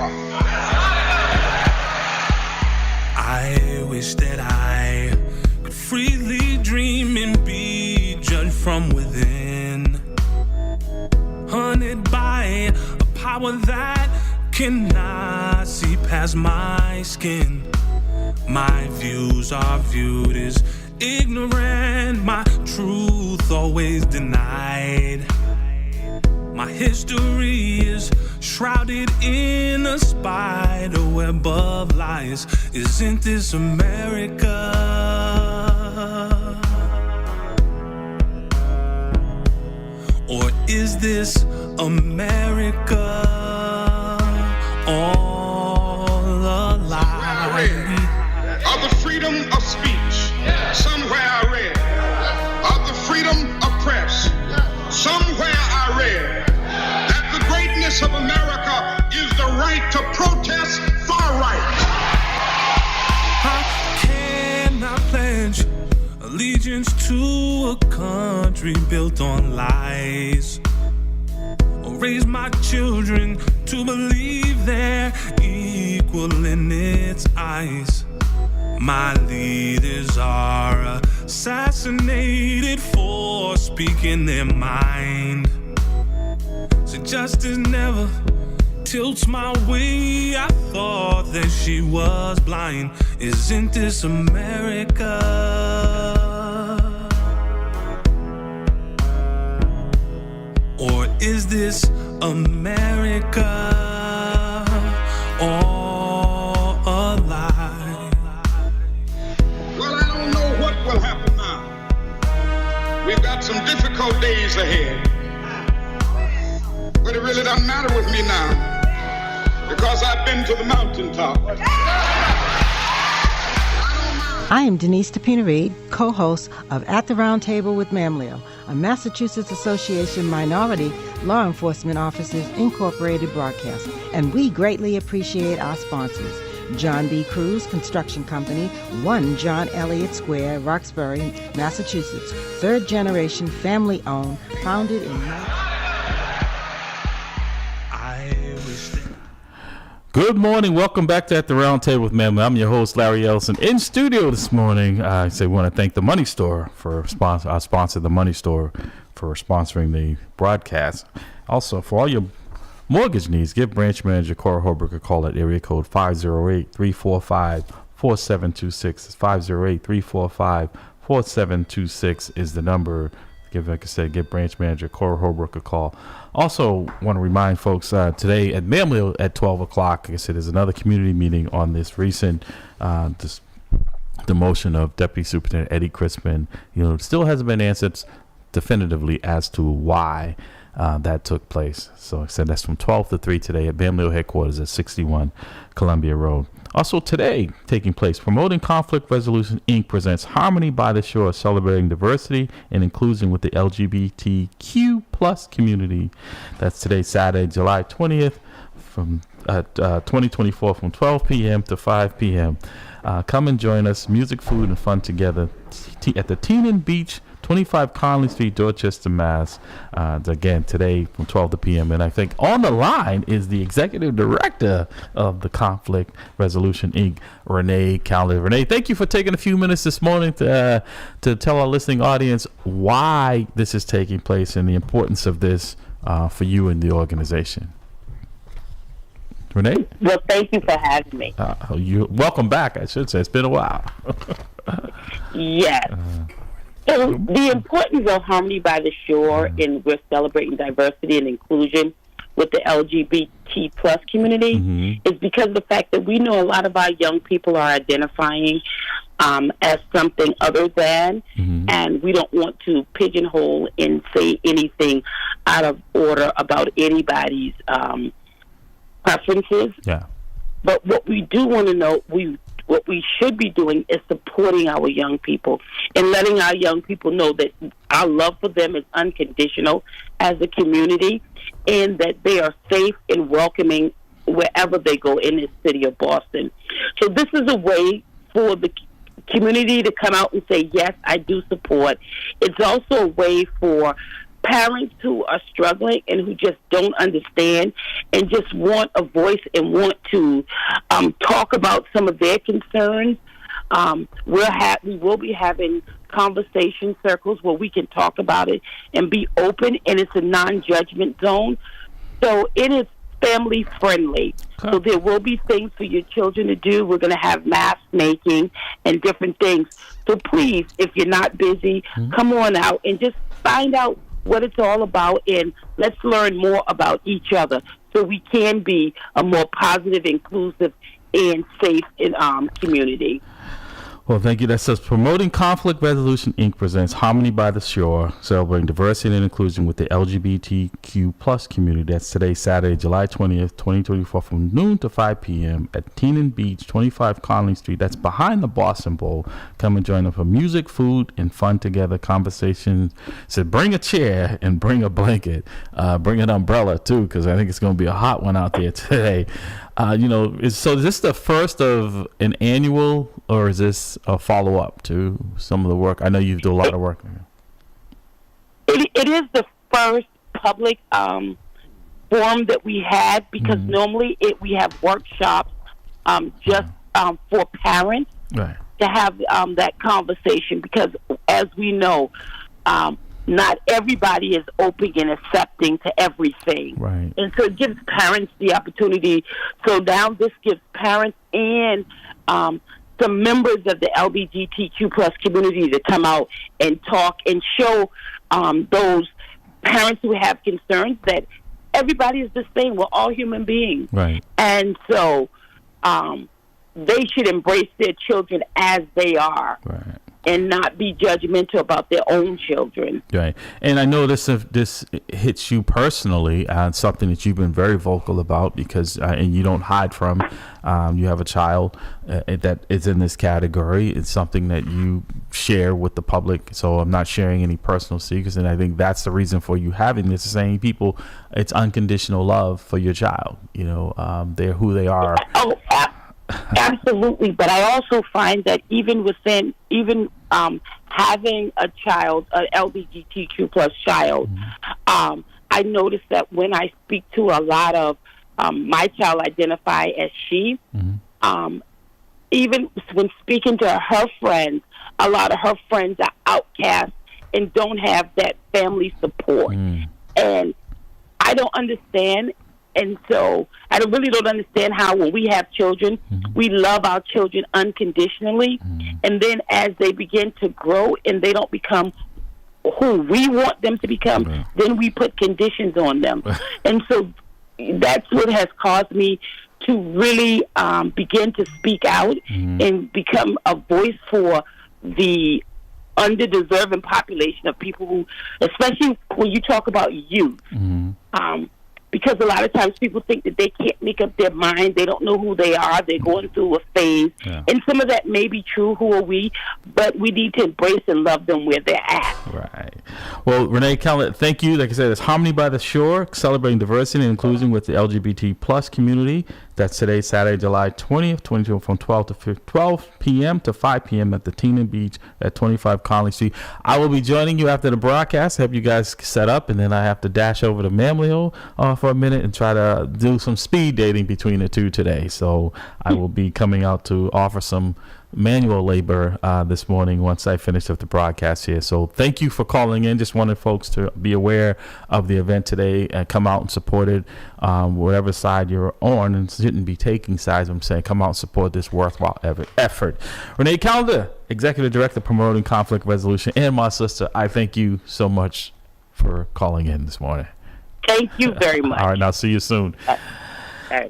America. I wish that I could freely dream and be judged from within, hunted by a power that cannot see past my skin. My views are viewed as ignorant, my truth always denied. My history is shrouded in a spider web of lies. Isn't this America? Or is this America all a lie? Of the freedom of speech, somewhere I read. Of the freedom of press, somewhere I read that the greatness of America is the right to protest far right. How can I pledge allegiance to a country built on lies? Or raise my children to believe they're equal in its eyes? My leaders are assassinated for speaking their mind. So justice never tilts my way. I thought that she was blind. Isn't this America? Or is this America all a lie? Well, I don't know what will happen now. We've got some difficult days ahead. But it really doesn't matter with me now, because I've been to the mountaintop. I am Denise Tapina-Reed, co-host of At the Round Table with MAMLEO, a Massachusetts Association Minority Law Enforcement Officers Incorporated broadcast, and we greatly appreciate our sponsors. John B. Cruz Construction Company, 1 John Elliott Square, Roxbury, Massachusetts, third generation, family owned, founded in... Good morning. Welcome back to At the Round Table with MAMLEO. I'm your host, Larry Ellison. In studio this morning, I want to thank the Money Store for our sponsor, the Money Store, for sponsoring the broadcast. Also, for all your mortgage needs, give branch manager Cora Holbrook a call at area code 508-345-4726. 508-345-4726 is the number. Like I said, give branch manager Cora Holbrook a call. Also, want to remind folks today at MAMLEO at 12 o'clock, like I said, there's another community meeting on this recent demotion of Deputy Superintendent Eddie Crispin. It still hasn't been answered definitively as to why that took place. So I said that's from 12 to 3 today at MAMLEO headquarters at 61 Columbia Road. Also today, taking place, Promoting Conflict Resolution, Inc. presents Harmony by the Shore, celebrating diversity and inclusion with the LGBTQ plus community. That's today, Saturday, July 20th, from 2024, from 12 p.m. to 5 p.m. Come and join us, music, food, and fun together at the Teenan Beach, 25 Conley Street, Dorchester, Mass. Again, today from 12 to p.m. And I think on the line is the executive director of the Conflict Resolution, Inc., Renee Cowley. Renee, thank you for taking a few minutes this morning to tell our listening audience why this is taking place and the importance of this for you and the organization. Renee? Well, thank you for having me. Welcome back, I should say. It's been a while. Yes. So the importance of Harmony by the Shore, and we're celebrating diversity and inclusion with the LGBT plus community, is because of the fact that we know a lot of our young people are identifying as something other than, and we don't want to pigeonhole and say anything out of order about anybody's preferences. Yeah. But what we do want to know, what we should be doing is supporting our young people and letting our young people know that our love for them is unconditional as a community, and that they are safe and welcoming wherever they go in this city of Boston. So this is a way for the community to come out and say, yes, I do support. It's also a way for parents who are struggling and who just don't understand and just want a voice and want to talk about some of their concerns, we will be having conversation circles where we can talk about it and be open, and it's a non-judgment zone. So it is family friendly. So there will be things for your children to do. We're going to have mask making and different things. So please, if you're not busy, come on out and just find out what it's all about, and let's learn more about each other so we can be a more positive, inclusive, and safe community. Well, thank you. That says Promoting Conflict Resolution, Inc. presents Harmony by the Shore, celebrating diversity and inclusion with the LGBTQ plus community. That's today, Saturday, July 20th, 2024, from noon to 5 p.m. at Tenon Beach, 25 Conley Street. That's behind the Boston Bowl. Come and join us for music, food, and fun together, conversations. So bring a chair and bring a blanket. Bring an umbrella, too, because I think it's going to be a hot one out there today. So is this the first of an annual, or is this a follow-up to some of the work? I know you do a lot of work. It is the first public forum that we had, because normally we have workshops for parents to have that conversation, because as we know, not everybody is open and accepting to everything. Right. And so it gives parents the opportunity. So now this gives parents and some members of the LGBTQ plus community to come out and talk and show those parents who have concerns that everybody is the same. We're all human beings. Right. And so they should embrace their children as they are. Right. And not be judgmental about their own children. Right. And I know this hits you personally, something that you've been very vocal about, because and you don't hide from. You have a child that is in this category. It's something that you share with the public. So I'm not sharing any personal secrets. And I think that's the reason for you having this, saying people, it's unconditional love for your child. They're who they are. Oh, absolutely. But I also find that even having a child, an LGBTQ plus child, I notice that when I speak to a lot of my child identify as she, even when speaking to her friends, a lot of her friends are outcasts and don't have that family support. And I don't understand. And so I really don't understand how, when we have children, we love our children unconditionally. And then as they begin to grow and they don't become who we want them to become, then we put conditions on them. And so that's what has caused me to really begin to speak out and become a voice for the underdeserving population of people who, especially when you talk about youth, because a lot of times people think that they can't make up their mind. They don't know who they are. They're going through a phase. And some of that may be true, who are we, but we need to embrace and love them where they're at. Right. Well, Renee Kellett, thank you. Like I said, it's Harmony by the Shore, celebrating diversity and inclusion with the LGBT plus community. That's today, Saturday, July 20th, 2020, from 12 p.m. to 5 p.m. at the Tenon Beach at 25 Conley Street. I will be joining you after the broadcast, have you guys set up, and then I have to dash over to MAMLEO for a minute and try to do some speed dating between the two today. So I will be coming out to offer some manual labor this morning once I finish up the broadcast here. So thank you for calling in. Just wanted folks to be aware of the event today and come out and support it, whatever side you're on, and shouldn't be taking sides. I'm saying come out and support this worthwhile effort. Renee Calder, Executive Director, Promoting Conflict Resolution, and my sister, I thank you so much for calling in this morning. Thank you very much. All right, now see you soon.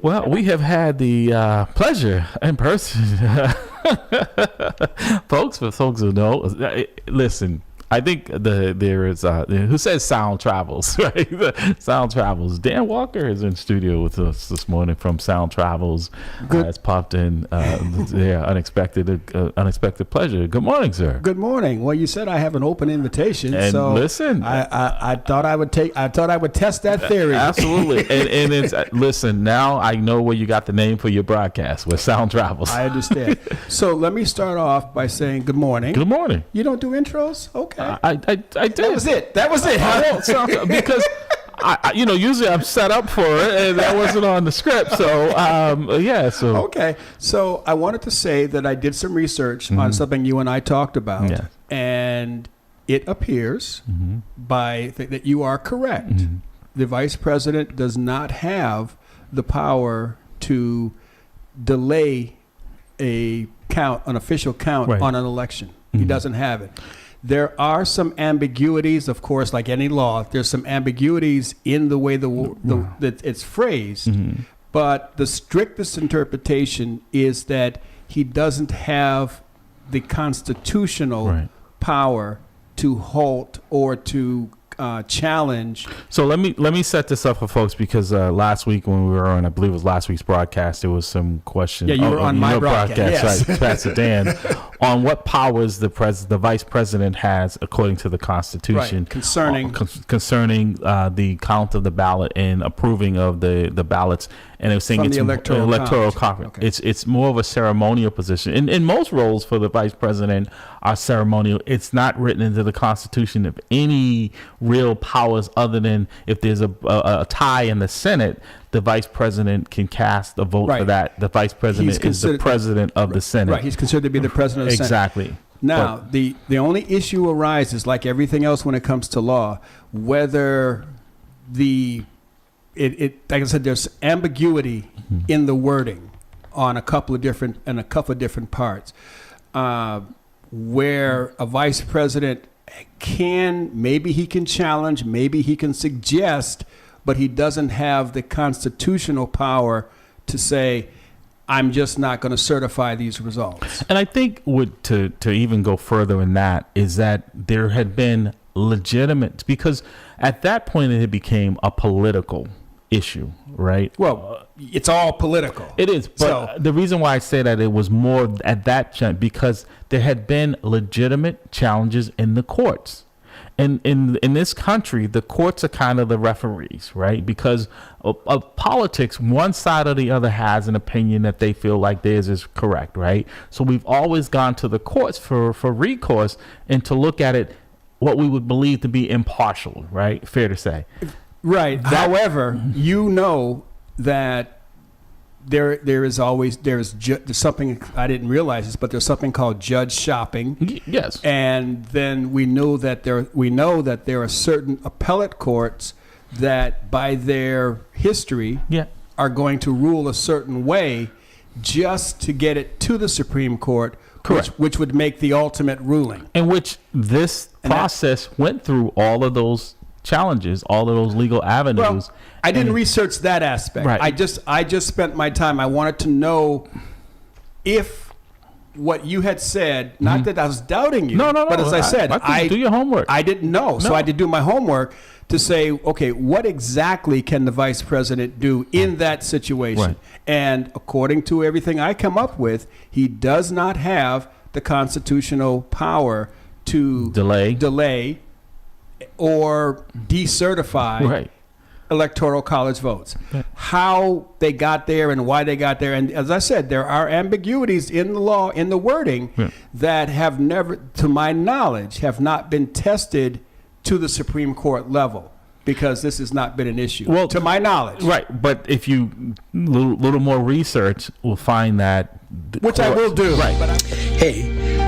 Well, we have had the pleasure in person. Folks, for folks who know, listen, I think there is who says sound travels, right? Sound travels. Dan Walker is in studio with us this morning from Sound Travels. Has popped in. Unexpected pleasure. Good morning, sir. Good morning. Well, you said I have an open invitation, and so listen, I thought I would test that theory. Absolutely, and it's listen. Now I know where you got the name for your broadcast with Sound Travels. I understand. So let me start off by saying good morning. Good morning. You don't do intros? Okay. Okay. I did. That was it. That was it. I won't sound, because I usually I'm set up for it, and that wasn't on the script. So So Okay. So I wanted to say that I did some research on something you and I talked about, Yeah. and it appears that you are correct. The vice president does not have the power to delay an official count Right. on an election. He doesn't have it. There are some ambiguities, of course, like any law. There's some ambiguities in the way that it's phrased, but the strictest interpretation is that he doesn't have the constitutional power to halt or to challenge. So let me set this up for folks, because last week when we were on, I believe it was last week's broadcast, there was some question. Yeah, you were on my broadcast. Yes. Right, Pastor Dan, on what powers the vice president has according to the Constitution, concerning the count of the ballot and approving of the ballots. And it was saying From it's the electoral conference. Okay. It's more of a ceremonial position. In most roles for the vice president are ceremonial. It's not written into the Constitution of any real powers other than if there's a tie in the Senate, the vice president can cast a vote for that. The vice president is the president of the Senate. Right. He's considered to be the president of the Senate. Exactly. Now, the only issue arises, like everything else when it comes to law, whether like I said, there's ambiguity in the wording on a couple of different parts, where a vice president maybe he can challenge, maybe he can suggest, but he doesn't have the constitutional power to say, I'm just not going to certify these results. And I think to even go further in that is that there had been legitimate, because at that point it became a political issue, right? Well, it's all political. It is, but the reason why I say that it was more at that time, because there had been legitimate challenges in the courts. And in this country, the courts are kind of the referees, right? Because of politics, one side or the other has an opinion that they feel like theirs is correct, right? So we've always gone to the courts for recourse and to look at it what we would believe to be impartial, right? Fair to say. Right. However, you know that there's something, I didn't realize this, but there's something called judge shopping. Yes. And then we know that there are certain appellate courts that by their history are going to rule a certain way just to get it to the Supreme Court. Correct. Which would make the ultimate ruling. In which this process went through all of those challenges, all of those legal avenues. Well, I didn't research that aspect. Right. I just spent my time. I wanted to know if what you had said, not that I was doubting you. No. But as I said, I do your homework. I didn't know. So I had to do my homework to say, okay, what exactly can the vice president do in that situation? Right. And according to everything I come up with, he does not have the constitutional power to delay or decertify electoral college votes. How they got there and why they got there. And as I said, there are ambiguities in the law, in the wording, that have never, to my knowledge, have not been tested to the Supreme Court level, because this has not been an issue, well, to my knowledge. Right, but if you little more research, will find that, which I will do. Right. Hey,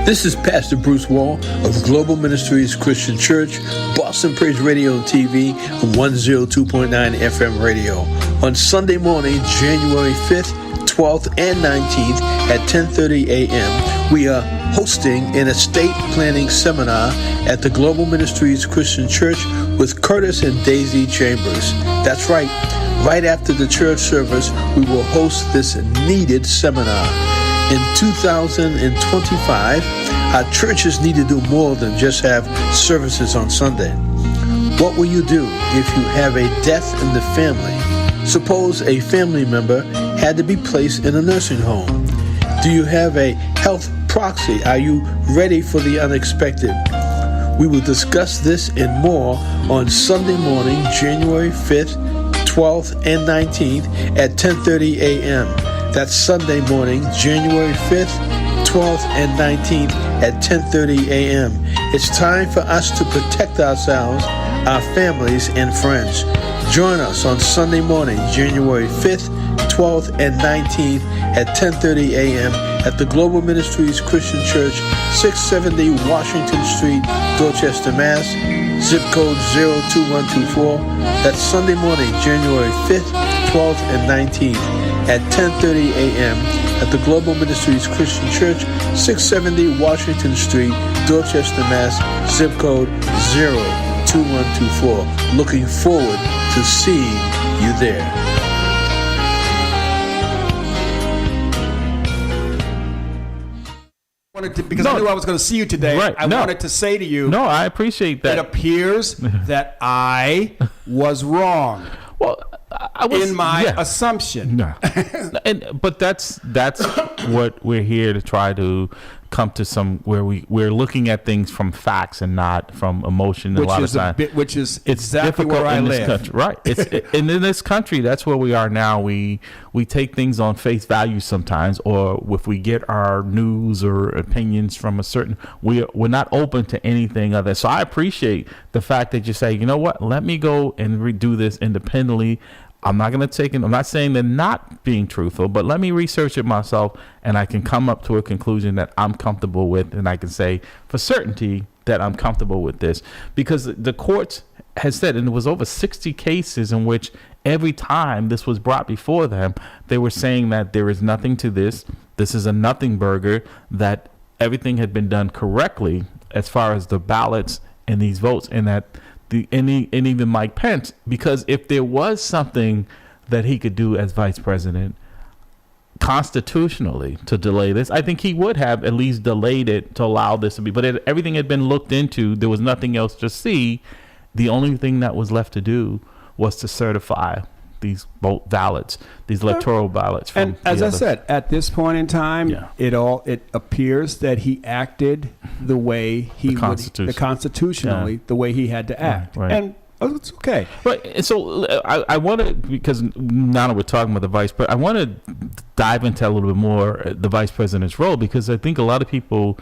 this is Pastor Bruce Wall of Global Ministries Christian Church, Boston Praise Radio and TV, and 102.9 FM radio. On Sunday morning, January 5th, 12th, and 19th at 10:30 a.m., we are hosting an estate planning seminar at the Global Ministries Christian Church with Curtis and Daisy Chambers. That's right. Right after the church service, we will host this needed seminar. In 2025, our churches need to do more than just have services on Sunday. What will you do if you have a death in the family? Suppose a family member had to be placed in a nursing home. Do you have a health proxy? Are you ready for the unexpected? We will discuss this and more on Sunday morning, January 5th, 12th, and 19th at 10:30 a.m. That's Sunday morning, January 5th, 12th, and 19th at 10:30 a.m. It's time for us to protect ourselves, our families, and friends. Join us on Sunday morning, January 5th, 12th, and 19th at 10:30 a.m. at the Global Ministries Christian Church, 670 Washington Street, Dorchester, Mass., zip code 02124. That's Sunday morning, January 5th, 12th, and 19th at 10:30 a.m. at the Global Ministries Christian Church, 670 Washington Street, Dorchester, Mass., zip code 02124. Looking forward to seeing you there. Because I knew I was going to see you today. Right. I wanted to say to you. No, I appreciate that. It appears that I was wrong. Well, I was in my assumption. No. But that's what we're here to try to come to where we're looking at things from facts and not from emotion. Which is exactly where I live. Country, right? And in this country, that's where we are now. We take things on face value sometimes, or if we get our news or opinions from a certain, we're not open to anything other. So I appreciate the fact that you say, you know what, let me go and redo this independently. I'm not saying they're not being truthful, but let me research it myself, and I can come up to a conclusion that I'm comfortable with, and I can say for certainty that I'm comfortable with this, because the courts has said, and it was over 60 cases in which every time this was brought before them, they were saying that there is nothing to this. This is a nothing burger, that everything had been done correctly as far as the ballots and these votes, and that and even Mike Pence, because if there was something that he could do as vice president constitutionally to delay this, I think he would have at least delayed it to allow this to be. But everything had been looked into. There was nothing else to see. The only thing that was left to do was to certify these vote ballots, these electoral ballots. And as I said, at this point in time, it appears that he acted the way constitutionally, the way he had to act, and it's okay. Right. And so I want to, because now that we're talking about the vice president, I want to dive into a little bit more the vice president's role, because I think a lot of people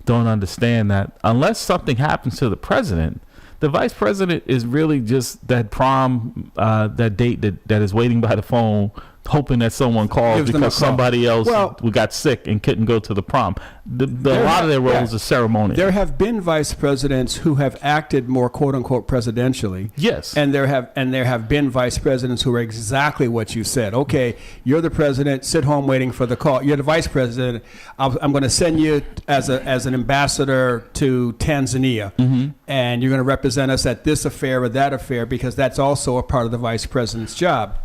don't understand that unless something happens to the president, the vice president is really just that prom, that date that is waiting by the phone, hoping that someone calls because somebody else got sick and couldn't go to the prom. A lot of their roles are ceremonial. There have been vice presidents who have acted more "quote unquote" presidentially. Yes, and there have been vice presidents who are exactly what you said. Okay, you're the president. Sit home waiting for the call. You're the vice president. I'm going to send you as an ambassador to Tanzania, and you're going to represent us at this affair or that affair, because that's also a part of the vice president's job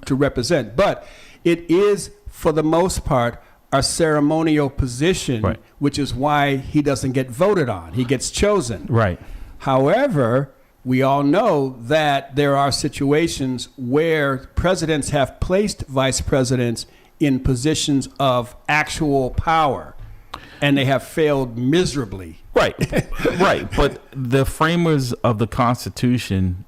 to represent. But it is, for the most part, a ceremonial position, which is why he doesn't get voted on. He gets chosen. Right. However, we all know that there are situations where presidents have placed vice presidents in positions of actual power, and they have failed miserably. Right. Right. But the framers of the Constitution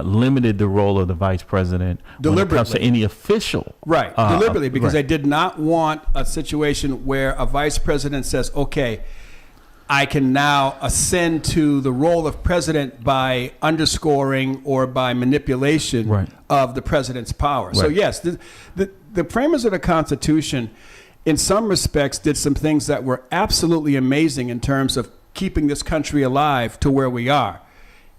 limited the role of the vice president when it comes to any official. Right, deliberately, because they did not want a situation where a vice president says, okay, I can now ascend to the role of president by underscoring or by manipulation of the president's power. Right. So yes, the framers of the Constitution, in some respects, did some things that were absolutely amazing in terms of keeping this country alive to where we are.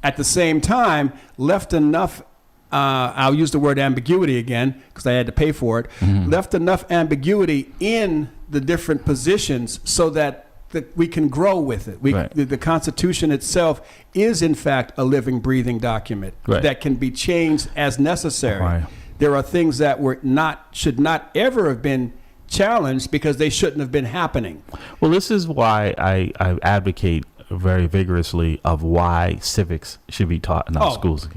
At the same time, left enough, I'll use the word ambiguity again because I had to pay for it, left enough ambiguity in the different positions so that we can grow with it. The Constitution itself is, in fact, a living, breathing document that can be changed as necessary. Right. There are things that should not ever have been challenged because they shouldn't have been happening. Well, this is why I advocate very vigorously of why civics should be taught in our schools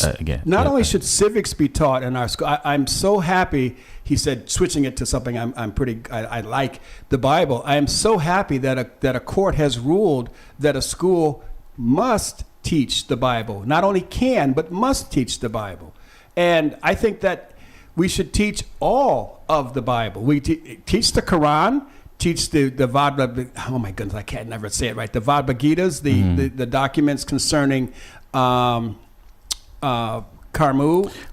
again. Not only should civics be taught in our school, I'm so happy, he said, switching it to something I like, the Bible. I am so happy that a court has ruled that a school must teach the Bible. Not only can, but must teach the Bible. And I think that we should teach all of the Bible. We teach the Quran, teach the Vadba. Oh my goodness, I can't never say it right. The Vadbagitas, the documents concerning Karmu.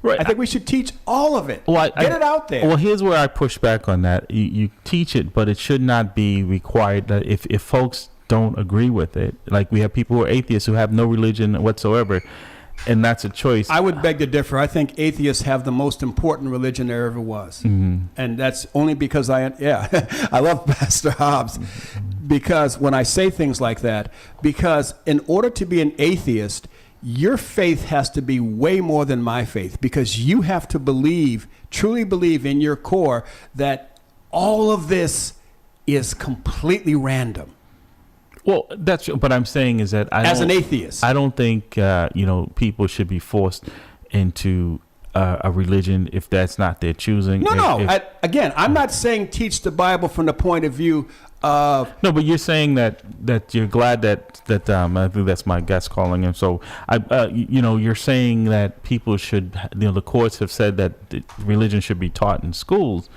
Right. I think we should teach all of it. Well, get it out there. Well, here's where I push back on that. You teach it, but it should not be required that if folks don't agree with it, like we have people who are atheists who have no religion whatsoever, and that's a choice. I would beg to differ. I think atheists have the most important religion there ever was. And that's only because I love Pastor Hobbs, because when I say things like that, because in order to be an atheist, your faith has to be way more than my faith, because you have to truly believe in your core that all of this is completely random. Well, that's what I'm saying is that as an atheist, I don't think people should be forced into a religion if that's not their choosing. Again, I'm not saying teach the Bible from the point of view of but you're saying that you're glad that I think that's my guest calling him. So you're saying that people should, the courts have said that religion should be taught in schools.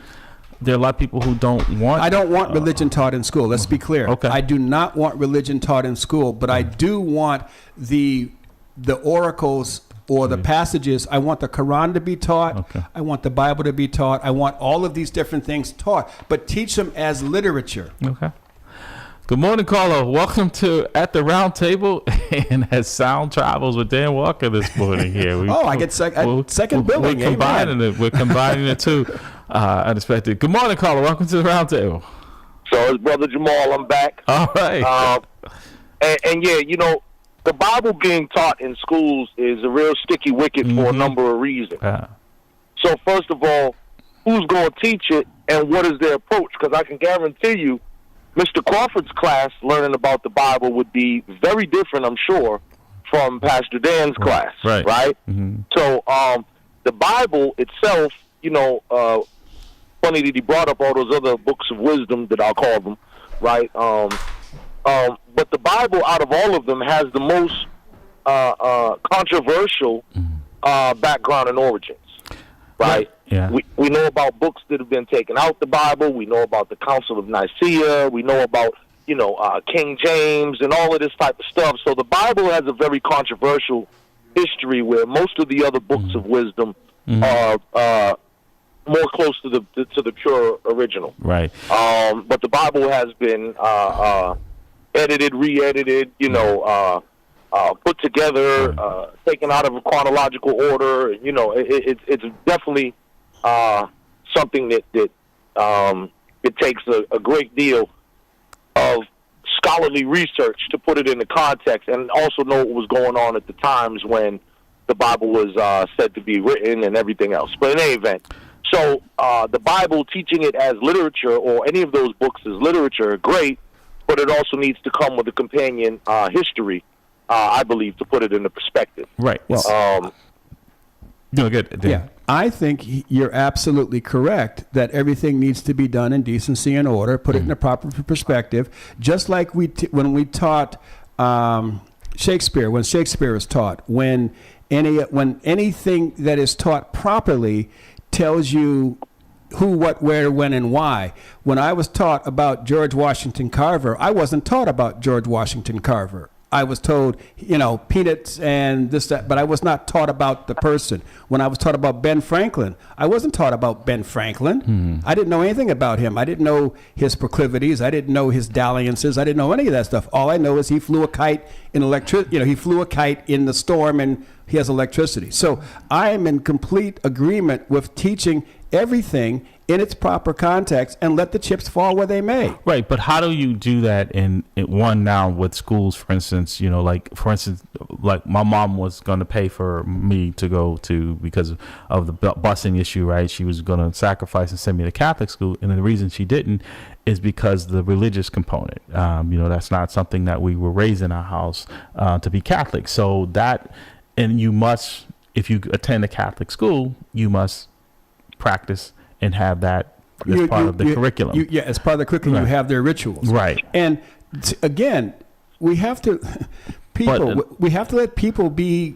There are a lot of people who don't want. I don't want religion taught in school. Let's be clear. Okay. I do not want religion taught in school, but I do want the oracles or the passages. I want the Quran to be taught. Okay. I want the Bible to be taught. I want all of these different things taught, but teach them as literature. Okay. Good morning, caller. Welcome to At the Round Table and as Sound Travels with Dan Walker this morning here. I get second billing. We're combining it. We're combining the two. Unexpected. Good morning, caller. Welcome to the Round Table. So it's Brother Jamal. I'm back. All right. The Bible being taught in schools is a real sticky wicket for a number of reasons. So first of all, who's going to teach it and what is their approach? Because I can guarantee you, Mr. Crawford's class learning about the Bible would be very different, I'm sure, from Pastor Dan's class, right? Mm-hmm. So the Bible itself, funny that he brought up all those other books of wisdom that I'll call them, right? But the Bible, out of all of them, has the most controversial background and origins, right? Yeah. We know about books that have been taken out the Bible. We know about the Council of Nicaea. We know about, King James and all of this type of stuff. So the Bible has a very controversial history where most of the other books of wisdom are more close to the pure original. Right. But the Bible has been edited, re-edited, put together, taken out of a chronological order. It's definitely something that it takes a great deal of scholarly research to put it into context and also know what was going on at the times when the Bible was said to be written and everything else. But in any event, so the Bible, teaching it as literature or any of those books as literature, great, but it also needs to come with a companion history, I believe, to put it into perspective. Right. Well, good. Yeah, I think you're absolutely correct that everything needs to be done in decency and order, put it in a proper perspective, just like when we taught Shakespeare, when Shakespeare is taught, when anything that is taught properly tells you who, what, where, when, and why. When I was taught about George Washington Carver, I wasn't taught about George Washington Carver. I was told, peanuts and this, that, but I was not taught about the person. When I was taught about Ben Franklin, I wasn't taught about Ben Franklin. I didn't know anything about him. I didn't know his proclivities. I didn't know his dalliances. I didn't know any of that stuff. All I know is he flew a kite in he flew a kite in the storm and he has electricity. So I am in complete agreement with teaching everything in its proper context and let the chips fall where they may. Right, but how do you do that in one now with schools, for instance, like my mom was going to pay for me to go to, because of the busing issue, right? She was going to sacrifice and send me to Catholic school. And the reason she didn't is because the religious component, that's not something that we were raised in our house to be Catholic. So and you must, if you attend a Catholic school, you must practice and have that as part of the curriculum. As part of the curriculum, right. You have their rituals. Right. And again, we have to let people be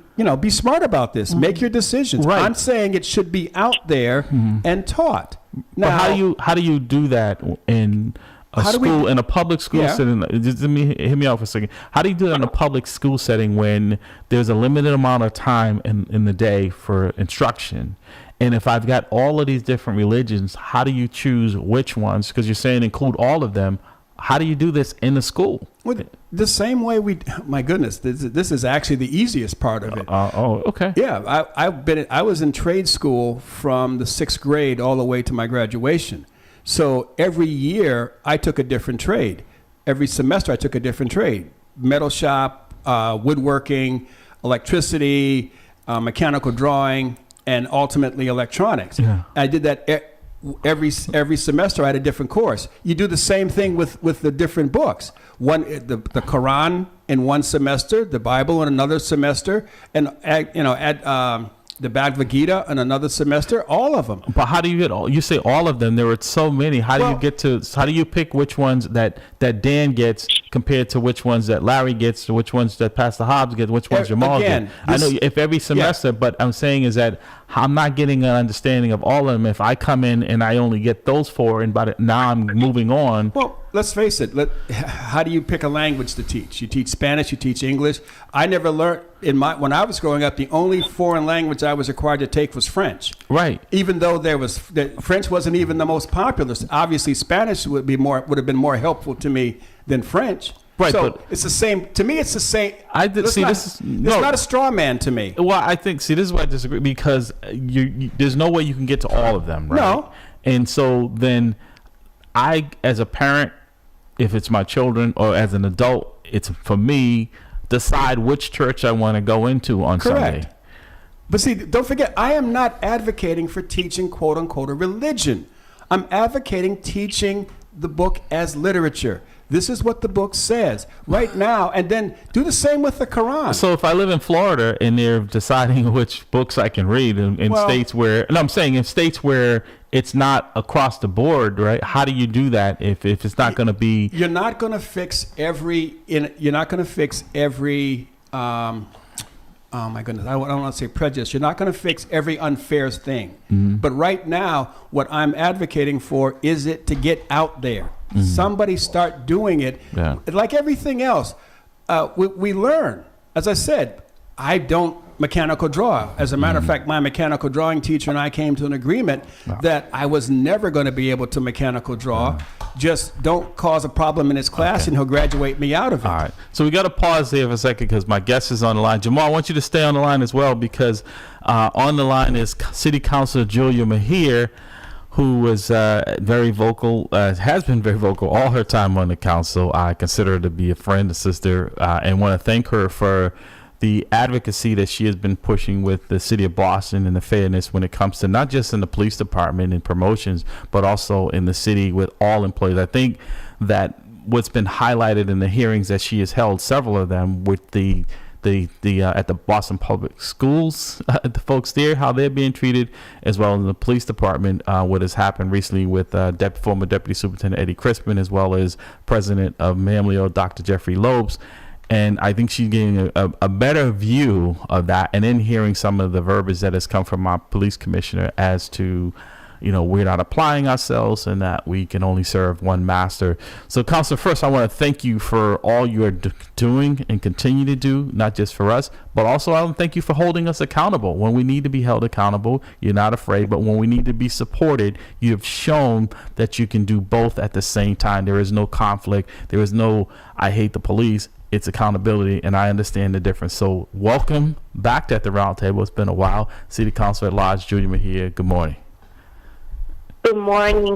smart about this. Make your decisions. Right. I'm saying it should be out there and taught. Now, but how do you do that in in a public school Yeah. setting. Just hear me out for a second. How do you do that in a public school setting when there's a limited amount of time in the day for instruction? And if I've got all of these different religions, how do you choose which ones? Because you're saying include all of them. How do you do this in the school? Well, the same way my goodness, this is actually the easiest part of it. Okay. Yeah, I was in trade school from the 6th grade all the way to my graduation. So every year I took a different trade. Every semester I took a different trade: metal shop, woodworking, electricity, mechanical drawing, and ultimately electronics. Yeah. I did that every semester. I had a different course. You do the same thing with the different books. The Quran in one semester, the Bible in another semester, and add the Bhagavad Gita in another semester. All of them. But how do you get all? You say all of them. There are so many. How do you pick which ones that Dan gets compared to which ones that Larry gets, to which ones that Pastor Hobbs gets, which ones Jamal gets? I know if every semester, yeah. But I'm saying is that I'm not getting an understanding of all of them. If I come in and I only get those 4, and now I'm moving on. Well, let's face it. How do you pick a language to teach? You teach Spanish, you teach English. I never learned when I was growing up. The only foreign language I was required to take was French. Right. Even though French wasn't even the most popular. Obviously, Spanish would have been more helpful to me than French. Right, so but it's the same. To me, it's the same. It's not a straw man to me. Well, I think, this is why I disagree, because there's no way you can get to all of them, right? No. And so then I, as a parent, if it's my children, or as an adult, it's for me, decide which church I want to go into on Correct. Sunday. But see, don't forget, I am not advocating for teaching, quote unquote, a religion. I'm advocating teaching the book as literature. This is what the book says right now, and then do the same with the Quran. So if I live in Florida and they're deciding which books I can read in states where, and I'm saying in states where it's not across the board, right? How do you do that if it's not going to be? You're not going to fix every. Oh my goodness! I don't want to say prejudice. You're not going to fix every unfair thing. Mm-hmm. But right now, what I'm advocating for is it to get out there. Mm-hmm. Somebody start doing it. Yeah. Like everything else, we learn. As I said, I don't mechanical draw. As a matter of fact, my mechanical drawing teacher and I came to an agreement that I was never going to be able to mechanical draw. Just don't cause a problem in his class, and he'll graduate me out of it. All right. So we got to pause there for a second because my guest is on the line. Jamal, I want you to stay on the line as well, because on the line is City Councilor Julia Mejia, who was very vocal, has been very vocal all her time on the council. I consider her to be a friend, a sister, and want to thank her for the advocacy that she has been pushing with the city of Boston and the fairness when it comes to not just in the police department and promotions, but also in the city with all employees. I think that what's been highlighted in the hearings that she has held, several of them, with the at the Boston Public Schools, the folks there, how they're being treated, as well as the police department, what has happened recently with former Deputy Superintendent Eddie Crispin, as well as President of MAMLEO, Dr. Jeffrey Lopes. And I think she's getting a better view of that, and then hearing some of the verbiage that has come from our police commissioner as to, we're not applying ourselves and that we can only serve one master. So, Counselor, first, I want to thank you for all you are doing and continue to do, not just for us, but also I want to thank you for holding us accountable. When we need to be held accountable, you're not afraid, but when we need to be supported, you have shown that you can do both at the same time. There is no conflict. There is no, I hate the police. It's accountability, and I understand the difference. So welcome back to At the Round Table. It's been a while. City Councilor at Large, Julia Mejia, good morning. Good morning.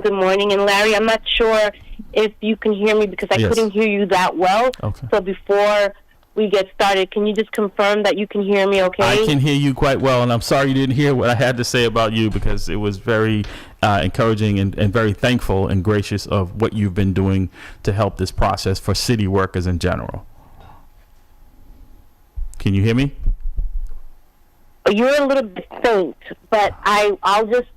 And Larry, I'm not sure if you can hear me because I couldn't hear you that well. Okay. So before we get started, can you just confirm that you can hear me okay? I can hear you quite well, and I'm sorry you didn't hear what I had to say about you, because it was very encouraging and very thankful and gracious of what you've been doing to help this process for city workers in general. Can you hear me? You're a little bit faint, but I'll just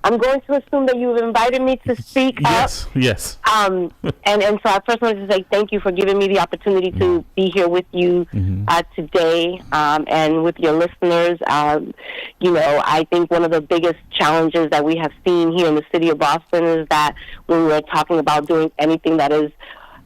I'm going to assume that you've invited me to speak yes, up. Yes. And so I first wanted to say thank you for giving me the opportunity to be here with you today and with your listeners. I think one of the biggest challenges that we have seen here in the city of Boston is that when we're talking about doing anything that is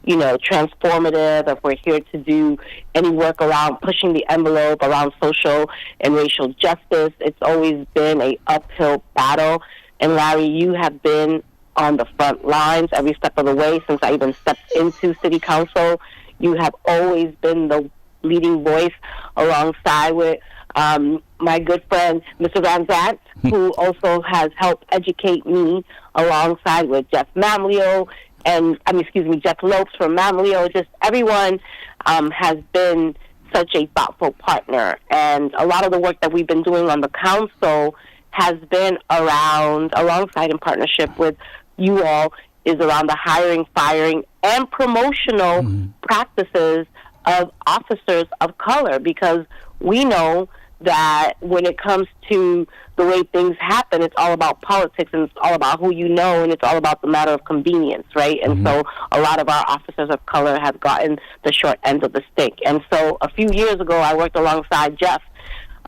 transformative, if we're here to do any work around pushing the envelope around social and racial justice, it's always been an uphill battle. And Larry, you have been on the front lines every step of the way since I even stepped into city council. You have always been the leading voice alongside with my good friend, Mr. Van Zant, who also has helped educate me alongside with Jeff MAMLEO, Jeff Lopes from MAMLEO. Just everyone has been such a thoughtful partner. And a lot of the work that we've been doing on the council has been alongside in partnership with you all, is around the hiring, firing, and promotional practices of officers of color, because we know that when it comes to the way things happen, it's all about politics, and it's all about who you know, and it's all about the matter of convenience, right? And so a lot of our officers of color have gotten the short end of the stick. And so a few years ago, I worked alongside Jeff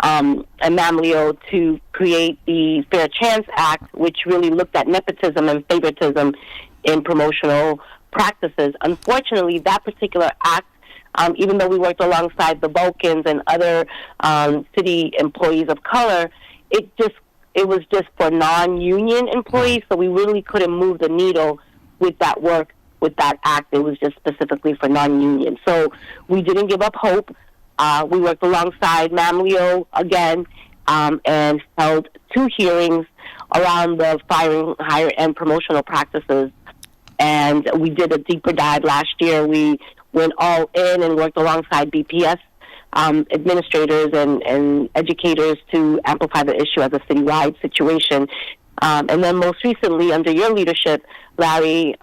and MAMLEO to create the Fair Chance Act, which really looked at nepotism and favoritism in promotional practices. Unfortunately, that particular act, even though we worked alongside the Vulcans and other city employees of color, it was just for non-union employees, so we really couldn't move the needle with that work, with that act. It was just specifically for non-union. So we didn't give up hope. We worked alongside MAMLEO again and held 2 hearings around the firing, hire, and promotional practices. And we did a deeper dive last year. We went all in and worked alongside BPS administrators and educators to amplify the issue as a citywide situation. And then most recently, under your leadership, Larry,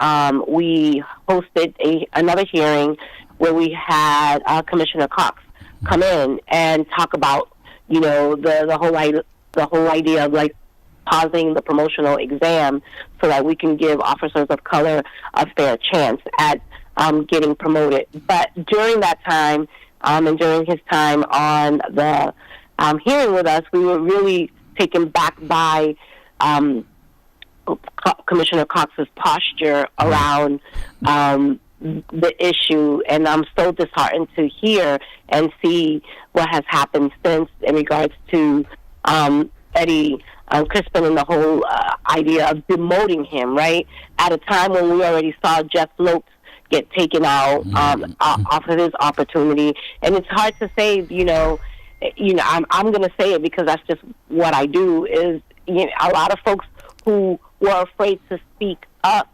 we hosted another hearing where we had Commissioner Cox come in and talk about, the whole idea of like pausing the promotional exam so that we can give officers of color a fair chance at getting promoted. But during that time, and during his time on the hearing with us, we were really taken back by Commissioner Cox's posture around the issue, and I'm so disheartened to hear and see what has happened since in regards to Eddie Crispin and the whole idea of demoting him, right? At a time when we already saw Jeff Lopes get taken out off of his opportunity. And it's hard to say, I'm going to say it because that's just what I do, is a lot of folks who were afraid to speak up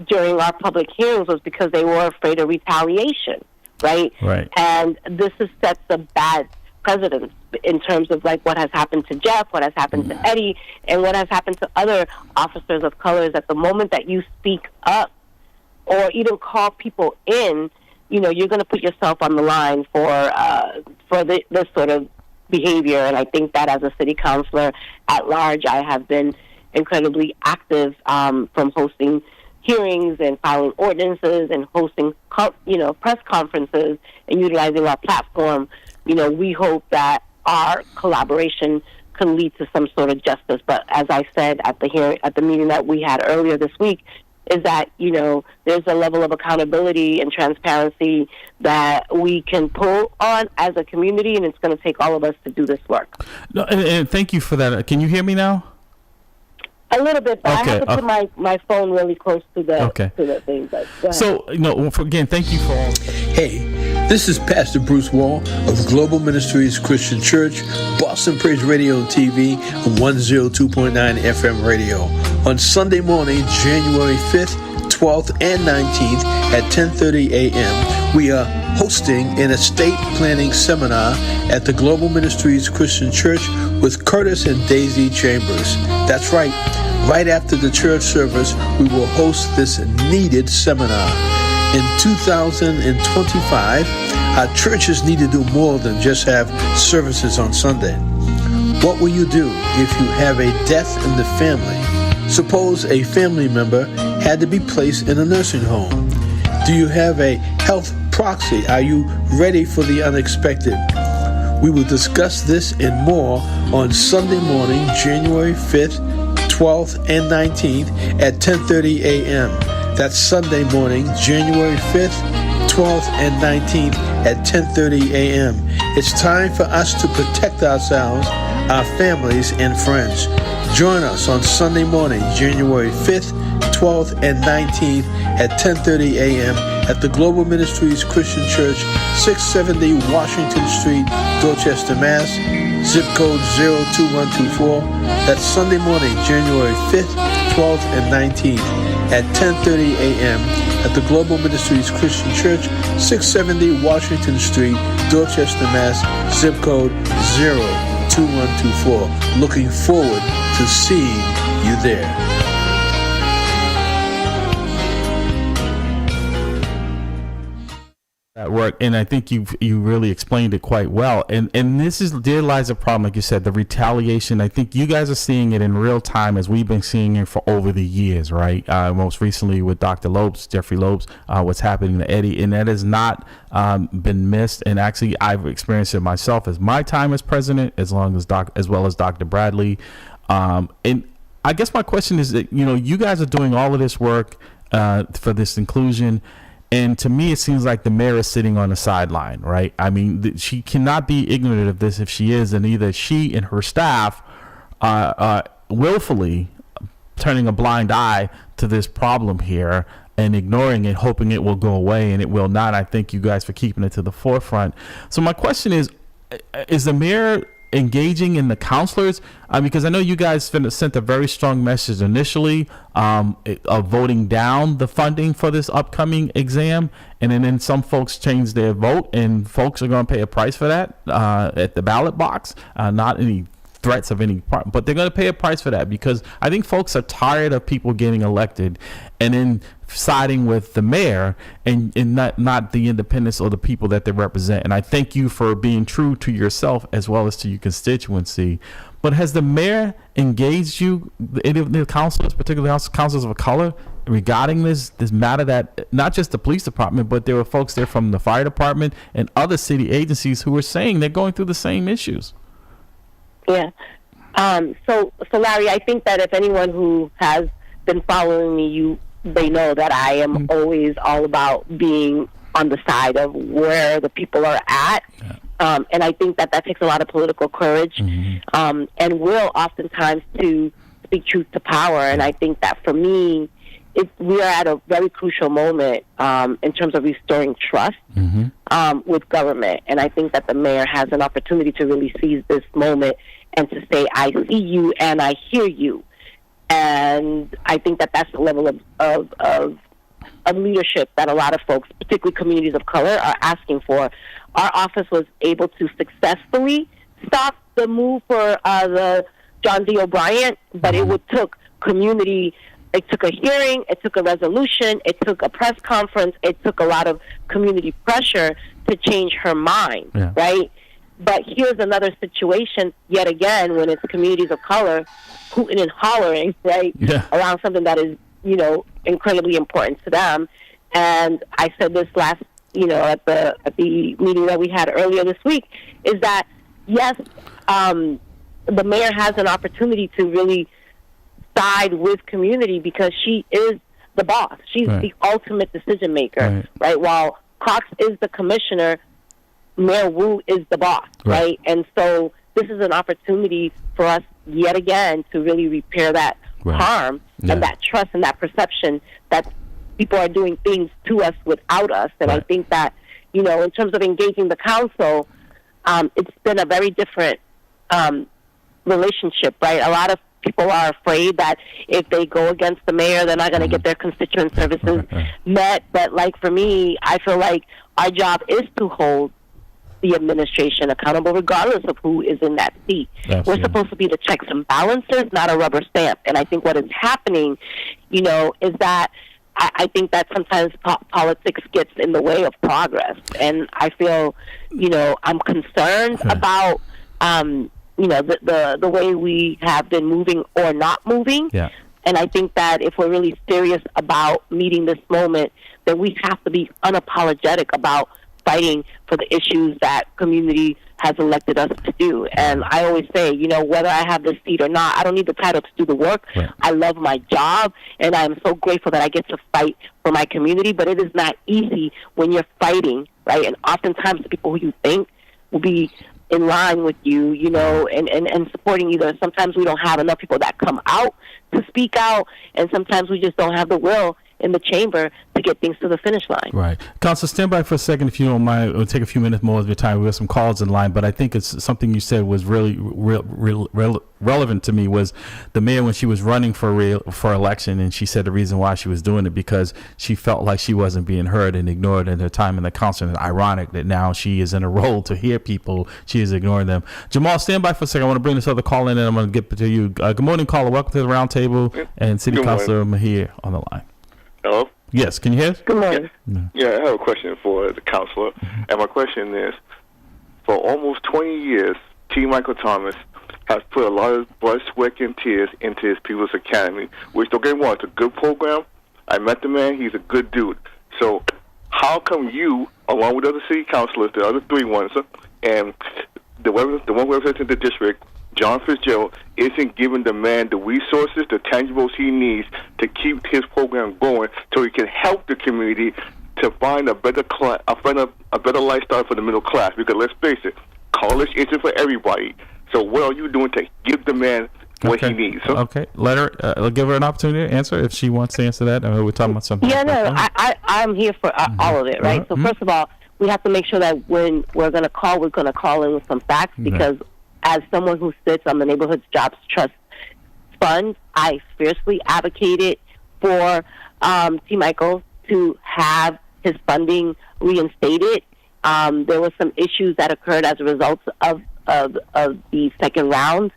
during our public hearings was because they were afraid of retaliation, right? Right. And this has set the bad precedent in terms of like what has happened to Jeff, what has happened to Eddie, and what has happened to other officers of color. Is at the moment that you speak up or even call people in, you're going to put yourself on the line for this sort of behavior. And I think that as a city councilor at large, I have been incredibly active from hosting hearings and filing ordinances and hosting, press conferences and utilizing our platform. We hope that our collaboration can lead to some sort of justice. But as I said at the meeting that we had earlier this week, is that, there's a level of accountability and transparency that we can pull on as a community, and it's going to take all of us to do this work. No, and thank you for that. Can you hear me now? A little bit, but okay. I have to put my phone really close to the thing. But so, again, thank you for all. Hey, this is Pastor Bruce Wall of Global Ministries Christian Church, Boston Praise Radio and TV, 102.9 FM radio. On Sunday morning, January 5th, 12th, and 19th at 10:30 a.m., we are hosting an estate planning seminar at the Global Ministries Christian Church with Curtis and Daisy Chambers. That's right. Right after the church service, we will host this needed seminar. In 2025, our churches need to do more than just have services on Sunday. What will you do if you have a death in the family Suppose a family member had to be placed in a nursing home. Do you have a health proxy? Are you ready for the unexpected? We will discuss this and more on Sunday morning, January 5th, 12th, and 19th at 10:30 a.m. That's Sunday morning, January 5th, 12th, and 19th at 10:30 a.m. It's time for us to protect ourselves, our families, and friends. Join us on Sunday morning, January 5th, 12th, and 19th at 10:30 a.m. at the Global Ministries Christian Church, 670 Washington Street, Dorchester, Mass., zip code 02124. That's Sunday morning, January 5th, 12th, and 19th at 10:30 a.m. at the Global Ministries Christian Church, 670 Washington Street, Dorchester, Mass., zip code 02124. Looking forward to seeing you there. At work, and I think you really explained it quite well. And this is, there lies a problem, like you said, the retaliation. I think you guys are seeing it in real time as we've been seeing it for over the years, right? Most recently with Dr. Lopes, Jeffrey Lopes, what's happening to Eddie, and that has not been missed. And actually, I've experienced it myself as my time as president, as well as Dr. Bradley. And I guess my question is that, you guys are doing all of this work for this inclusion. And to me, it seems like the mayor is sitting on the sideline, right? I mean, she cannot be ignorant of this. If she is, and either she and her staff are willfully turning a blind eye to this problem here and ignoring it, hoping it will go away, and it will not. I thank you guys for keeping it to the forefront. So my question is the mayor engaging in the counselors? Because I know you guys sent a very strong message initially of voting down the funding for this upcoming exam, and then some folks changed their vote, and folks are going to pay a price for that at the ballot box. Not any threats of any part, but they're going to pay a price for that, because I think folks are tired of people getting elected and then siding with the mayor and not the independents or the people that they represent. And I thank you for being true to yourself as well as to your constituency. But has the mayor engaged you, any of the councilors, particularly councilors of color, regarding this matter, that not just the police department, but there were folks there from the fire department and other city agencies who were saying they're going through the same issues? Yeah. So Larry, I think that if anyone who has been following me, they know that I am always all about being on the side of where the people are at. Yeah. And I think that takes a lot of political courage, and will oftentimes to speak truth to power. And I think that for me, we are at a very crucial moment in terms of restoring trust with government. And I think that the mayor has an opportunity to really seize this moment and to say, I see you and I hear you. And I think that that's the level of leadership that a lot of folks, particularly communities of color, are asking for. Our office was able to successfully stop the move for the John D. O'Brien, but it took community. It took a hearing, it took a resolution, it took a press conference, it took a lot of community pressure to change her mind, right? But here's another situation, yet again, when it's communities of color hooting and hollering, right, around something that is, incredibly important to them. And I said this last, at the meeting that we had earlier this week, is that, yes, the mayor has an opportunity to really side with community because she is the boss. She's the ultimate decision maker, right? While Cox is the commissioner, Mayor Wu is the boss, right? And so this is an opportunity for us yet again to really repair that harm and that trust and that perception that people are doing things to us without us. And I think that, in terms of engaging the council, it's been a very different relationship, right? A lot of people are afraid that if they go against the mayor, they're not going to get their constituent services met. But like for me, I feel like our job is to hold the administration accountable regardless of who is in that seat. We're supposed to be the checks and balances, not a rubber stamp. And I think what is happening, is that I think that sometimes politics gets in the way of progress. And I feel, I'm concerned about, the way we have been moving or not moving. And I think that if we're really serious about meeting this moment, then we have to be unapologetic about fighting for the issues that community has elected us to do. And I always say, whether I have this seat or not, I don't need the title to do the work. Right. I love my job, and I'm so grateful that I get to fight for my community. But it is not easy when you're fighting, right? And oftentimes the people who you think will be in line with you, and supporting you. Sometimes we don't have enough people that come out to speak out, and sometimes we just don't have the will in the chamber to get things to the finish line. Right. Council, stand by for a second if you don't mind. We'll take a few minutes more of your time. We have some calls in line, but I think it's something you said was really relevant to me was the mayor when she was running for election, and she said the reason why she was doing it because she felt like she wasn't being heard and ignored in her time in the council. And it's ironic that now she is in a role to hear people, she is ignoring them. Jamal, stand by for a second. I want to bring this other call in, and I'm going to get to you. Good morning, caller. Welcome to the round table, and City Councilor Mahir on the line. Hello? Yes, can you hear us? Good morning. Yeah, I have a question for the counselor. And my question is, for almost 20 years, T. Michael Thomas has put a lot of blood, sweat, and tears into his People's Academy, which, don't get me wrong, it's a good program. I met the man. He's a good dude. So how come you, along with other city councilors, the other three ones, and the one representing the district, John Fitzgerald, isn't giving the man the resources, the tangibles he needs to keep his program going so he can help the community to find a better a better lifestyle for the middle class? Because let's face it, college isn't for everybody. So what are you doing to give the man what he needs? Huh? Okay. Let her, give her an opportunity to answer if she wants to answer that. We're talking about something. Yeah, no, I'm here for all of it, right? So first of all, we have to make sure that when we're going to call in with some facts because as someone who sits on the Neighborhood Jobs Trust Fund, I fiercely advocated for T. Michael to have his funding reinstated. There were some issues that occurred as a result of the second round,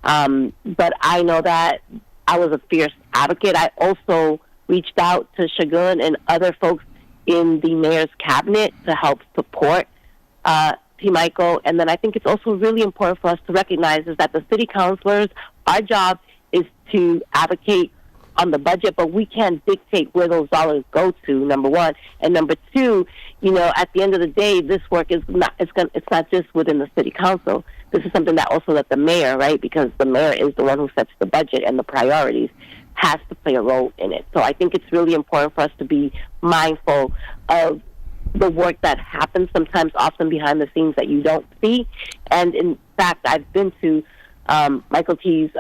but I know that I was a fierce advocate. I also reached out to Shagun and other folks in the mayor's cabinet to help support T. Michael. And then I think it's also really important for us to recognize is that the city councilors, our job is to advocate on the budget, but we can't dictate where those dollars go to, number one. And number two, at the end of the day, this work is not, it's not just within the city council. This is something that also that the mayor, right, because the mayor is the one who sets the budget and the priorities, has to play a role in it. So I think it's really important for us to be mindful of the work that happens sometimes often behind the scenes that you don't see. And in fact, I've been to Michael T's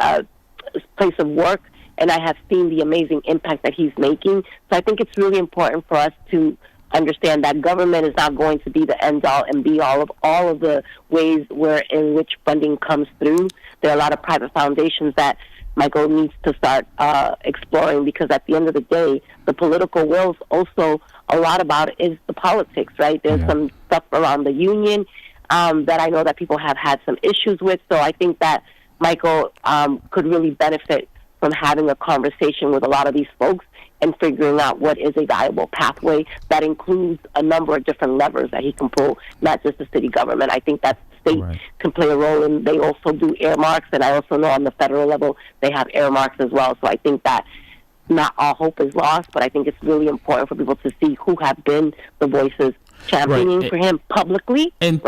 place of work, and I have seen the amazing impact that he's making. So I think it's really important for us to understand that government is not going to be the end-all and be-all of all of the ways in which funding comes through. There are a lot of private foundations that Michael needs to start exploring because at the end of the day, the political will's also a lot about it is the politics, right? There's some stuff around the union that I know that people have had some issues with. So I think that Michael could really benefit from having a conversation with a lot of these folks and figuring out what is a viable pathway that includes a number of different levers that he can pull, not just the city government. I think that the state can play a role, and they also do earmarks, and I also know on the federal level they have earmarks as well. So I think that not all hope is lost, but I think it's really important for people to see who have been the voices championing for him publicly, and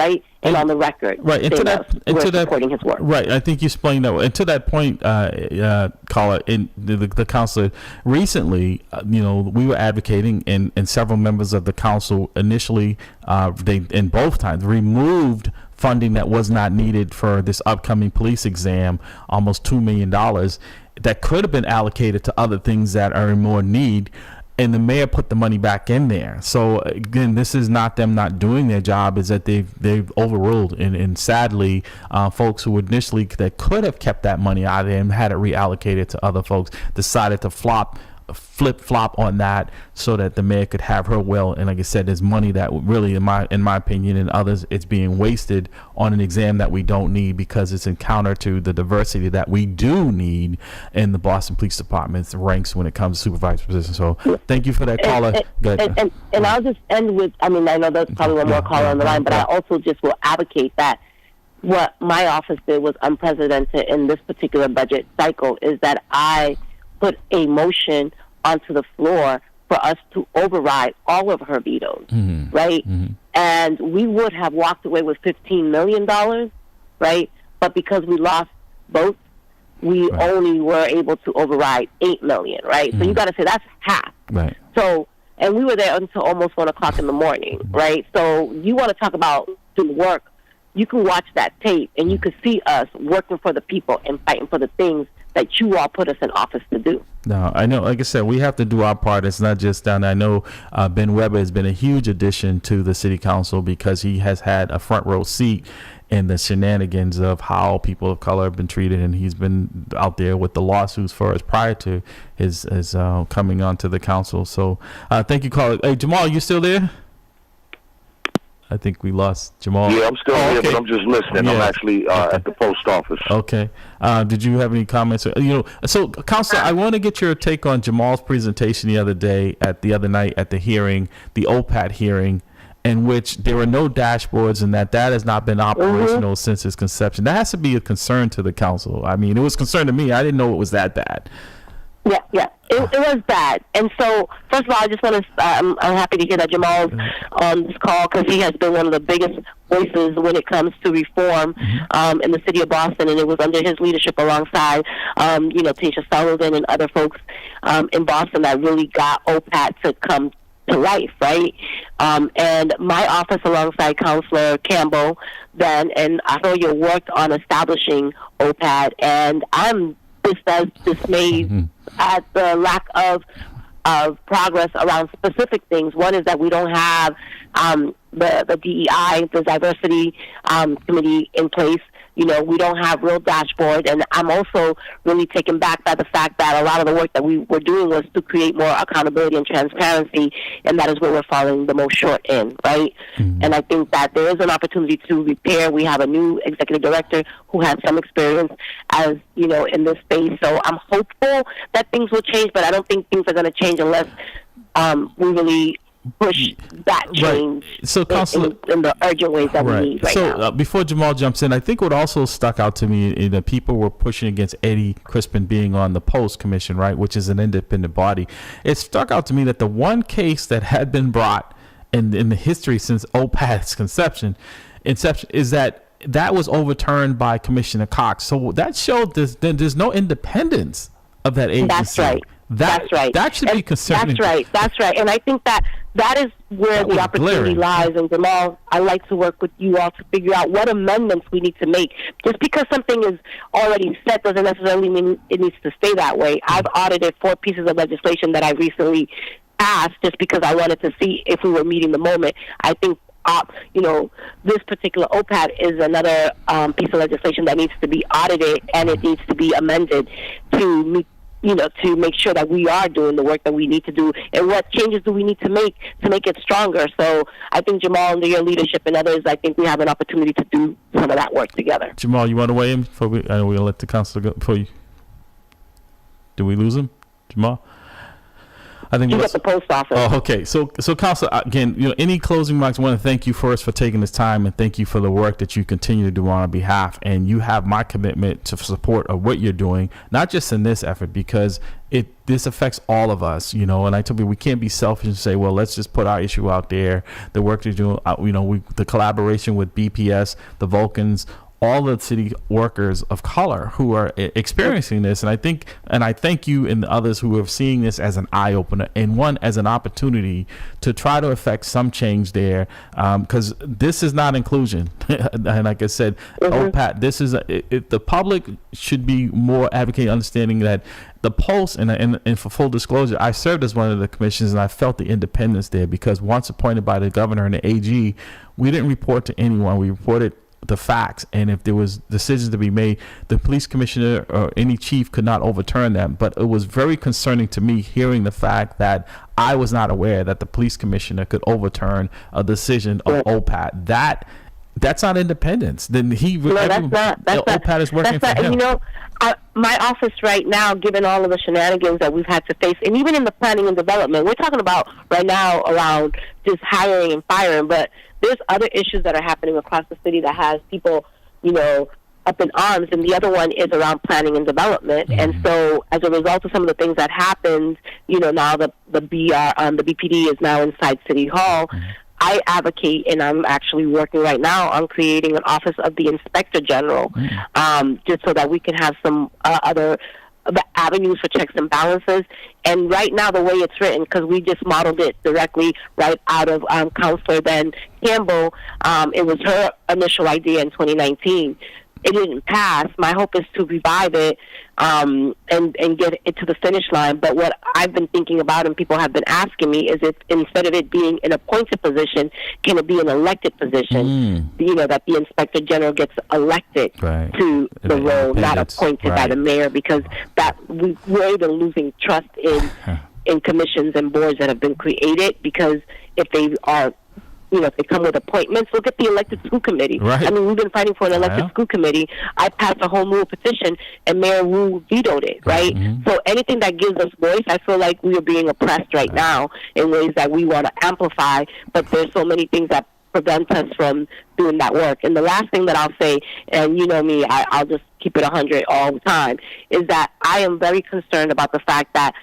on the record, and to that supporting his work. Right, I think you explained that. And to that point, caller, in the council recently, we were advocating, and several members of the council initially, they in both times removed funding that was not needed for this upcoming police exam, almost $2 million, that could have been allocated to other things that are in more need. And the mayor put the money back in there. So again, this is not them not doing their job; is that they've overruled, and sadly, folks who initially that could have kept that money out of there and had it reallocated to other folks decided to flip-flop on that so that the mayor could have her will. And like I said, there's money that really, in my opinion and others, it's being wasted on an exam that we don't need because it's in counter to the diversity that we do need in the Boston Police Department's ranks when it comes to supervisor positions. So thank you for that, caller. And I'll just end with, I know there's probably one more caller on the line, but I also just will advocate that what my office did was unprecedented in this particular budget cycle is that I put a motion onto the floor for us to override all of her vetoes, right? And we would have walked away with $15 million, right? But because we lost votes, we only were able to override $8 million, right? So you got to say that's half. Right. So, and we were there until almost 1 o'clock in the morning, right? So you want to talk about doing work, you can watch that tape and you can see us working for the people and fighting for the things that you all put us in office to do. No, I know, like I said, we have to do our part. It's not just down there. I know Ben Weber has been a huge addition to the city council because he has had a front row seat in the shenanigans of how people of color have been treated, and he's been out there with the lawsuits for us prior to his coming onto the council. So thank you, caller. Hey, Jamal, you still there? I think we lost Jamal. Yeah, I'm still here, but I'm just listening. I'm actually at the post office. Okay. Did you have any comments? So, Counselor, I want to get your take on Jamal's presentation the other night at the hearing, the OPAT hearing, in which there were no dashboards and that has not been operational since its conception. That has to be a concern to the council. I mean, it was a concern to me. I didn't know it was that bad. Yeah. It was bad. And so, first of all, I just want to, I'm happy to hear that Jamal's on this call because he has been one of the biggest voices when it comes to reform in the city of Boston. And it was under his leadership alongside, Tasha Sullivan and other folks in Boston that really got OPAT to come to life, right? And my office alongside Councilor Campbell then, and I know you worked on establishing OPAT, and I'm just as dismayed at the lack of progress around specific things. One is that we don't have the DEI, the diversity committee in place. We don't have real dashboard, and I'm also really taken back by the fact that a lot of the work that we were doing was to create more accountability and transparency, and that is where we're falling the most short in, right? And I think that there is an opportunity to repair. We have a new executive director who has some experience as, in this space, so I'm hopeful that things will change, but I don't think things are going to change unless we really push that change so, in the urgent ways that we need right now. So before Jamal jumps in, I think what also stuck out to me is that people were pushing against Eddie Crispin being on the Post Commission, right, which is an independent body. It stuck out to me that the one case that had been brought in the history since OPAT's inception is that was overturned by Commissioner Cox. So that showed there's no independence of that agency. That's right. That's right. That should be concerning. That's right. And I think that is where the opportunity lies. And Jamal, I like to work with you all to figure out what amendments we need to make. Just because something is already set doesn't necessarily mean it needs to stay that way. I've audited 4 pieces of legislation that I recently passed just because I wanted to see if we were meeting the moment. I think this particular OPAT is another piece of legislation that needs to be audited, and it needs to be amended to meet, to make sure that we are doing the work that we need to do, and what changes do we need to make it stronger. So I think, Jamal, under your leadership and others, I think we have an opportunity to do some of that work together. Jamal, you want to weigh in before I know we're going to let the councilor go before you. Did we lose him, Jamal? I think he's at the post office. Oh, okay. So Councilor, again, any closing remarks? I want to thank you first for taking this time, and thank you for the work that you continue to do on our behalf. And you have my commitment to support of what you're doing, not just in this effort, because this affects all of us, and I tell you, we can't be selfish and say, well, let's just put our issue out there. The work you're doing, the collaboration with BPS, the Vulcans, all the city workers of color who are experiencing this. And I thank you and the others who are seeing this as an eye opener and one as an opportunity to try to affect some change there. Because this is not inclusion. And like I said, OPAT, the public should be more advocating, understanding that the Post, and for full disclosure, I served as one of the commissions, and I felt the independence there because once appointed by the governor and the AG, we didn't report to anyone. We reported the facts, and if there was decisions to be made, the police commissioner or any chief could not overturn them. But it was very concerning to me hearing the fact that I was not aware that the police commissioner could overturn a decision of OPAT. That's not independence. Then OPAT is working for him. And my office right now, given all of the shenanigans that we've had to face, and even in the planning and development, we're talking about right now around just hiring and firing, but there's other issues that are happening across the city that has people, up in arms, and the other one is around planning and development. And so, as a result of some of the things that happened, now the BPD is now inside City Hall. I advocate, and I'm actually working right now on creating an office of the Inspector General, just so that we can have some other avenues for checks and balances. And right now, the way it's written, because we just modeled it directly right out of Counselor Ben Campbell, it was her initial idea in 2019. It didn't pass. My hope is to revive it and get it to the finish line. But what I've been thinking about, and people have been asking me, is if instead of it being an appointed position, can it be an elected position? That the Inspector General gets elected to the role, not appointed by the mayor, because that we're even losing trust in commissions and boards that have been created, because if they are if they come with appointments, look at the elected school committee. Right. I mean, we've been fighting for an elected school committee. I passed a home rule petition, and Mayor Wu vetoed it, right? So anything that gives us voice, I feel like we are being oppressed right now in ways that we want to amplify, but there's so many things that prevent us from doing that work. And the last thing that I'll say, and you know me, I'll just keep it 100 all the time, is that I am very concerned about the fact that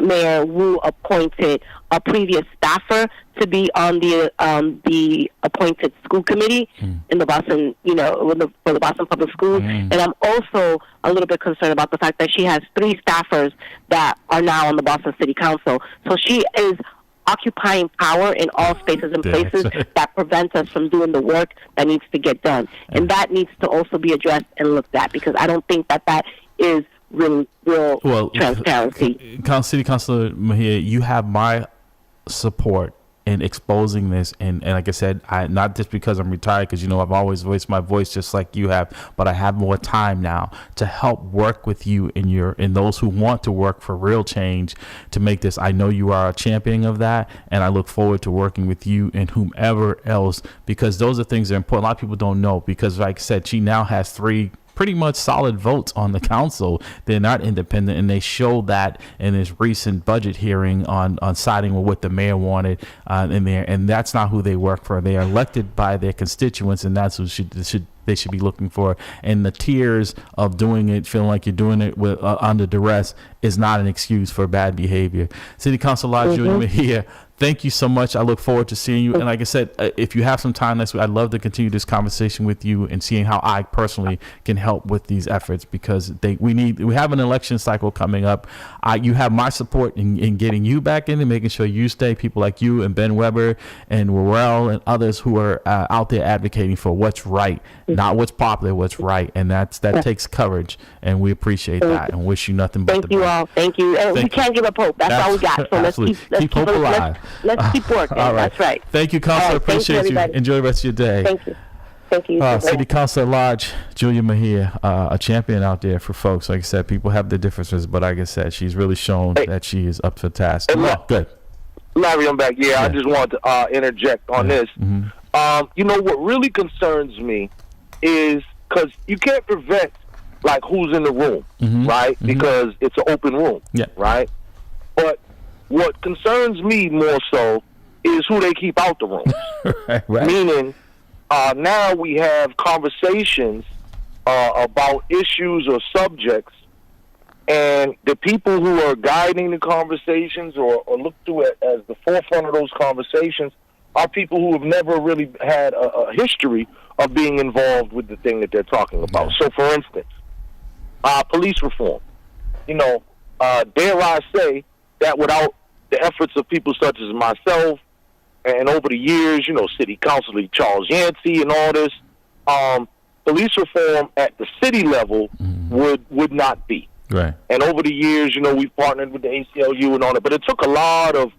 Mayor Wu appointed a previous staffer to be on the appointed school committee in the Boston, for the Boston Public Schools. And I'm also a little bit concerned about the fact that she has 3 staffers that are now on the Boston City Council. So she is occupying power in all spaces and places that prevents us from doing the work that needs to get done. And that needs to also be addressed and looked at, because I don't think that is real transparency. City Councilor Mejia, you have my support in exposing this, and like I said, not just because I'm retired, because I've always voiced my voice just like you have, but I have more time now to help work with you and those who want to work for real change to make this. I know you are a champion of that, and I look forward to working with you and whomever else, because those are things that are important. A lot of people don't know, because like I said, she now has 3 pretty much solid votes on the council. They're not independent, and they show that in this recent budget hearing on siding with what the mayor wanted in there. And that's not who they work for. They are elected by their constituents, and that's who they should be looking for. And the tears of doing it, feeling like you're doing it with under duress, is not an excuse for bad behavior. City Councilor Julia Mejia, thank you so much. I look forward to seeing you. And like I said, if you have some time next week, I'd love to continue this conversation with you and seeing how I personally can help with these efforts, because we have an election cycle coming up. You have my support in getting you back in and making sure you stay. People like you and Ben Weber and Worrell and others who are out there advocating for what's right, not what's popular, what's right. And that takes courage, and we appreciate that and wish you nothing but the best. Thank you. We can't give up hope. That's all we got. So let's keep hope alive. Let's keep working. All right. That's right. Thank you, Councilor. Appreciate you. Enjoy the rest of your day. Thank you. Thank you. City Councilor Lodge, Julia Mejia, a champion out there for folks. Like I said, people have their differences, but like I said, she's really shown that she is up for the task. Good. Larry, I'm back. Yeah, I just wanted to interject on this. What really concerns me is, because you can't prevent who's in the room, right? Because it's an open room, right? But what concerns me more so is who they keep out the room. Right. Meaning, now we have conversations about issues or subjects, and the people who are guiding the conversations or look to it as the forefront of those conversations are people who have never really had a history of being involved with the thing that they're talking about. So, for instance, police reform. Dare I say that without the efforts of people such as myself, and over the years, City Councilor Charles Yancey and all this, police reform at the city level would not be. Right. And over the years, we've partnered with the ACLU and all that, but it took a lot of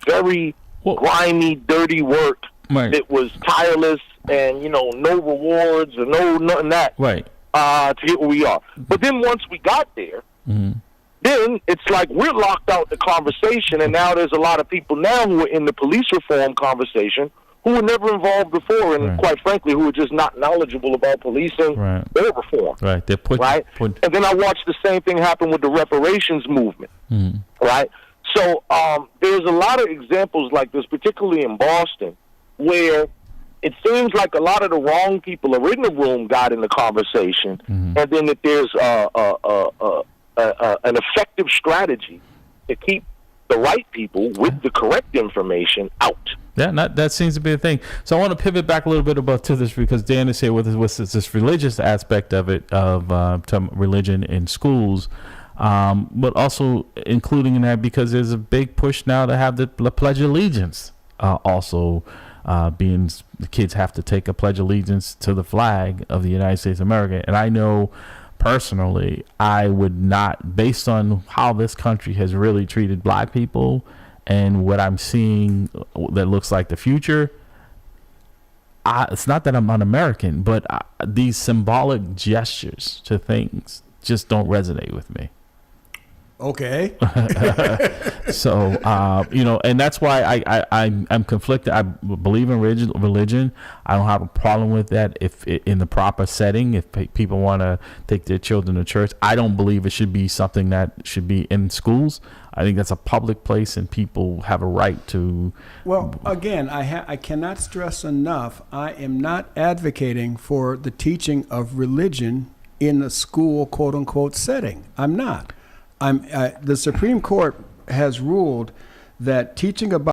very grimy, dirty work that was tireless and, no rewards or nothing that to get where we are. But then once we got there, then it's like we're locked out the conversation, and now there's a lot of people now who are in the police reform conversation who were never involved before, and quite frankly, who are just not knowledgeable about policing or reform. Right. They're and then I watched the same thing happen with the reparations movement. Right. So there's a lot of examples like this, particularly in Boston, where it seems like a lot of the wrong people are in the room got in the conversation, and then that there's an effective strategy to keep the right people with the correct information out. Yeah, that seems to be the thing. So I want to pivot back a little bit to this because Dan is here with this religious aspect of it, to religion in schools, but also including in that because there's a big push now to have the Pledge of Allegiance also being the kids have to take a Pledge of Allegiance to the flag of the United States of America. And I know personally, I would not, based on how this country has really treated black people and what I'm seeing that looks like the future, it's not that I'm un-American, but these symbolic gestures to things just don't resonate with me. Okay. So, and that's why I'm conflicted. I believe in religion. I don't have a problem with that if in the proper setting, if people want to take their children to church. I don't believe it should be something that should be in schools. I think that's a public place and people have a right to. Well, again, I cannot stress enough, I am not advocating for the teaching of religion in a school, quote unquote, setting. I'm not. The Supreme Court has ruled that teaching about